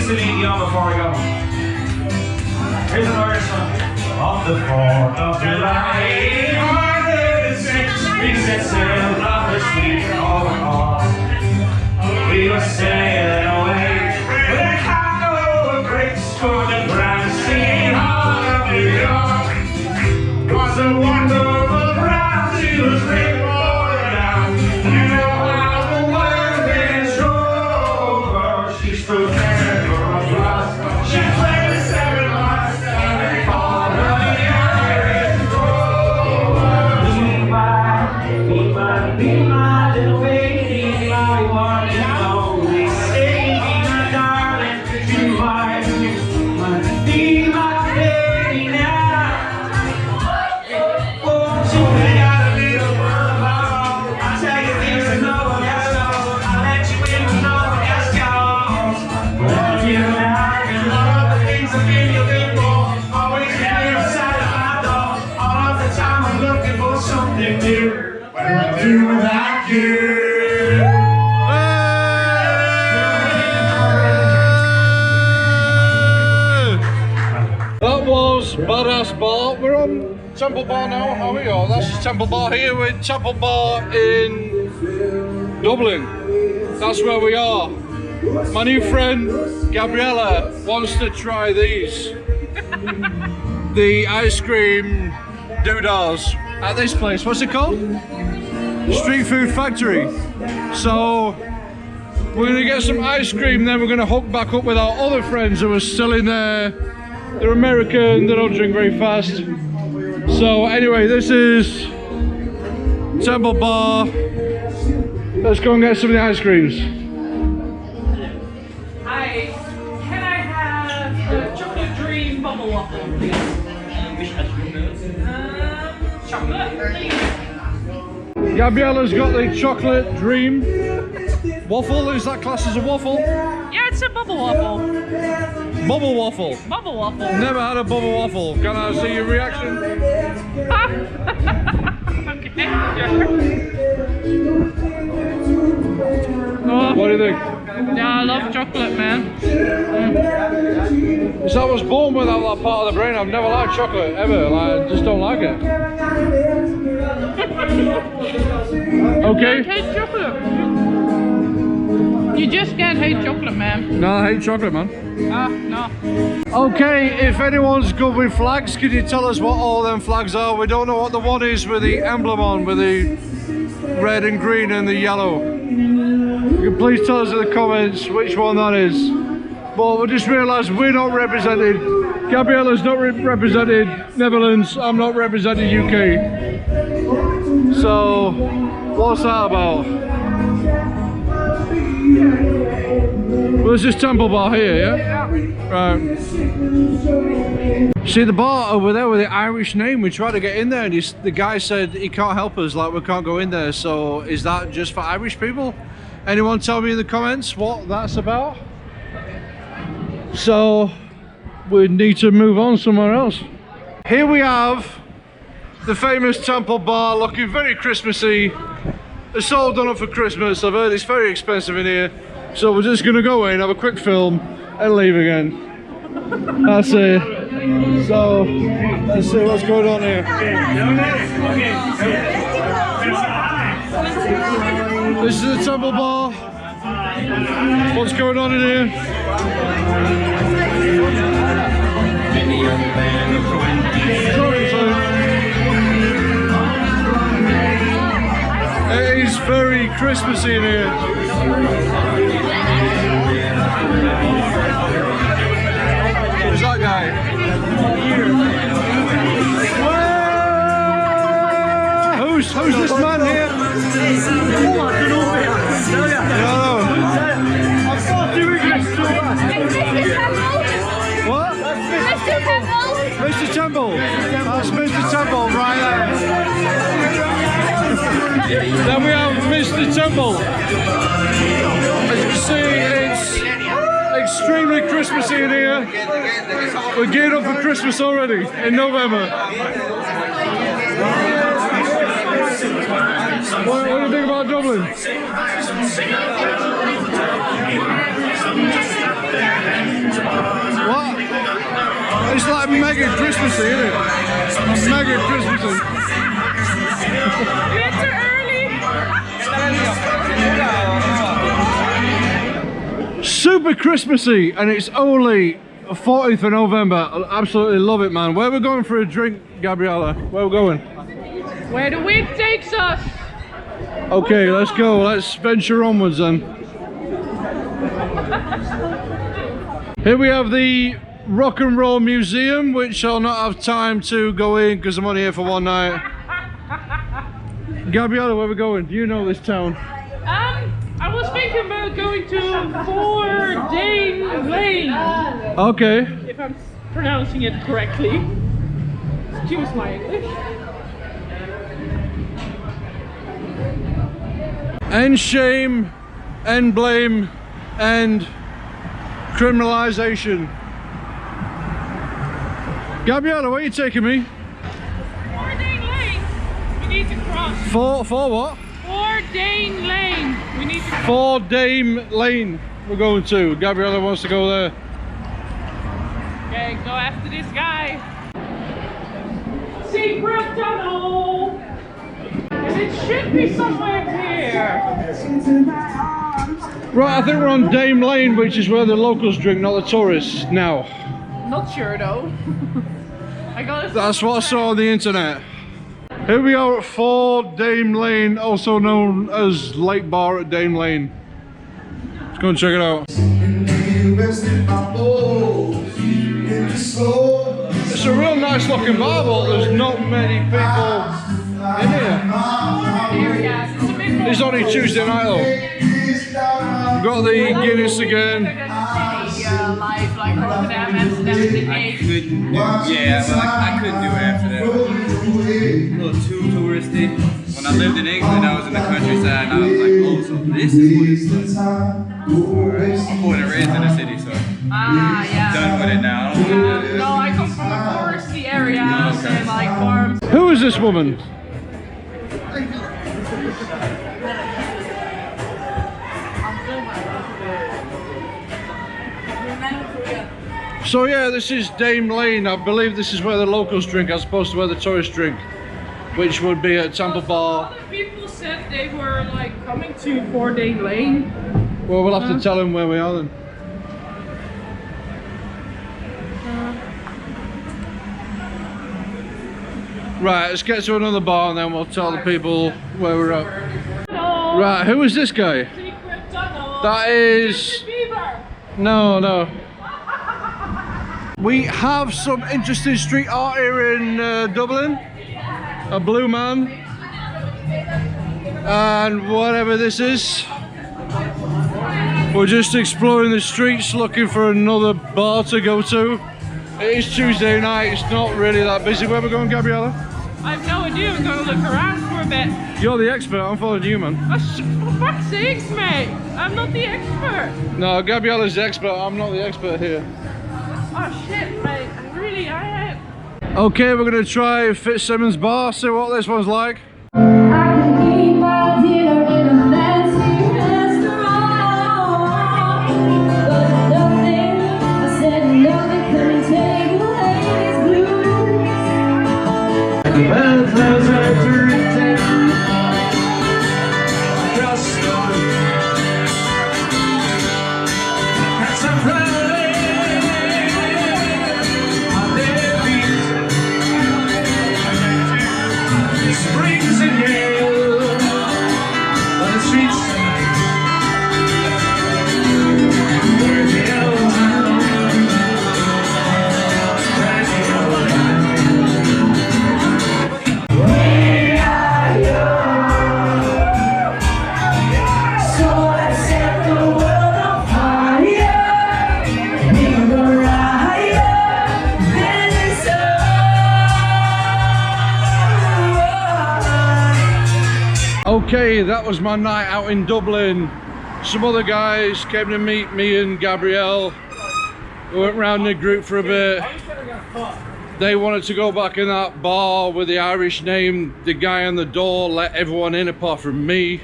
Celine Dion before we go. Here's an Irish one. On the 4th of July, 1936, we set sail from the sweet Overcast. We were sailing away with a cargo of bricks for the grand sea hall of New York. Was a wonderful bride, she was written all down. You know how the world is over. She stood there for a plus. She played the 7 last and they called her the Irish Rover. Be my little baby, my one and only. Stay, be my darling, you are. Be my baby now. Won't you bring out a little world? I'll tell you things that no one else knows. I'll let you in when no one else goes. Won't you like and all of the things I've been looking for? Always been outside of my door. All of the time I'm looking for something new. What do I do without you? That was Badass Bar. We're on Temple Bar now, are we? Oh, that's just Temple Bar here. We're in Temple Bar in Dublin. That's where we are. My new friend Gabriella wants to try these. The ice cream doodahs at this place. What's it called? Street Food Factory. So we're gonna get some ice cream, then we're gonna hook back up with our other friends who are still in there. They're American, they don't drink very fast. So anyway, this is Temple Bar. Let's go and get some of the ice creams. Hi, can I have a chocolate dream bubble waffle, please? Which ice cream? Chocolate, please. Gabriella's got the chocolate dream waffle. Is that classed as a waffle? Yeah, it's a bubble waffle. Bubble waffle. Bubble waffle. Never had a bubble waffle. Can I see your reaction? Okay, sure. Oh, What do you think? yeah, I love chocolate, man. So I was born without that part of the brain. I've never liked chocolate ever. Like, I just don't like it. Okay. Hate chocolate. You just can't hate chocolate, man. No, I hate chocolate, man. No. Okay, if anyone's good with flags, can you tell us what all them flags are? We don't know what the one is with the emblem on, with the red and green and the yellow. You can please tell us in the comments which one that is. But we just realised we're not represented. Gabriella's not represented Netherlands, I'm not represented UK. So, what's that about? Well, this is Temple Bar here, yeah? Right. See the bar over there with the Irish name, we tried to get in there and the guy said he can't help us, like we can't go in there. So is that just for Irish people? Anyone tell me in the comments what that's about? So we need to move on somewhere else. Here we have the famous Temple Bar, looking very Christmassy. It's all done up for Christmas. I've heard it's very expensive in here. So we're just gonna go in, have a quick film and leave again. That's it. So let's see what's going on here. This is the Temple Bar. What's going on in here? It is very Christmassy in here. Who's that guy? Who's this man here? Oh, I don't know. I'm not doing this so bad. What? Mr. Temple. That's Mr. Temple right there. Then we have Mr. Temple. As you can see, it's extremely Christmassy in here. We're geared up for Christmas already in November. What do you think about Dublin? It's like mega Christmassy, isn't it? Mega Christmassy. You enter early. Super Christmassy, and it's only 14th of November. I absolutely love it, man. Where are we going for a drink, Gabriella? Where are we going? Where the wind takes us. Okay, let's go. Let's venture onwards then. Here we have the Rock and Roll Museum, which I'll not have time to go in because I'm only here for one night. Gabriella, where are we going? Do you know this town? I was thinking about going to Dane Lane. Okay. If I'm pronouncing it correctly. Excuse my English. End shame, end blame, and criminalization. Gabriella, where are you taking me? 4 Dane Lane. We need to cross. For what? 4 Dane Lane. We need to cross. 4 Dame Lane we're going to. Gabriella wants to go there. Okay, go after this guy. Secret tunnel. And it should be somewhere here. Right, I think we're on Dame Lane, which is where the locals drink, not the tourists now. Not sure though. That's what I saw on the internet. Here we are at 4 Dame Lane, also known as Lake Bar at Dame Lane. Let's go and check it out. It's a real nice looking bar, but there's not many people in here. It's only Tuesday night though. Got the Guinness again. I couldn't do after that. A little too touristy. When I lived in England, I was in the countryside, and I was like, oh, so this is what it's like. Alright, I'm born and raised in the city, so yeah. done with it now. No, I come from a foresty area and like farms. Who is this woman? So yeah, this is Dame Lane. I believe this is where the locals drink as opposed to where the tourists drink, which would be at Temple Bar. Other people said they were like coming to 4 Dane Lane. Well, we'll have to tell them where we are then. Right, let's get to another bar and then we'll tell the people where we're at. Tunnel. Right, who is this guy? Secret tunnel. That is... Beaver. No. We have some interesting street art here in Dublin. A blue man. And whatever this is. We're just exploring the streets looking for another bar to go to. It is Tuesday night, it's not really that busy. Where are we going, Gabriella? I have no idea, we're gonna look around for a bit. You're the expert, I'm following you, man. Oh, for fuck's sakes, mate. I'm not the expert. No, Gabriella's the expert, I'm not the expert here. Oh shit, mate. I am. Okay, we're gonna try Fitzsimmons Bar, see what this one's like. I can eat my dinner in a fancy restaurant, but nothing, I said nothing couldn't take away these Springs in Yale, on the streets where the elves so I set the world on fire, in the riot, then it's Okay, that was my night out in Dublin. Some other guys came to meet me and Gabrielle. We went round the group for a bit. They wanted to go back in that bar with the Irish name. The guy on the door let everyone in apart from me.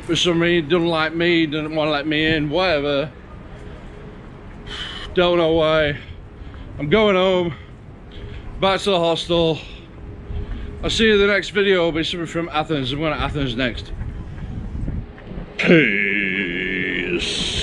For some reason, didn't like me, didn't want to let me in, whatever. Don't know why. I'm going home. back to the hostel. I'll see you in the next video. It'll be something from Athens. I'm going to Athens next. Peace.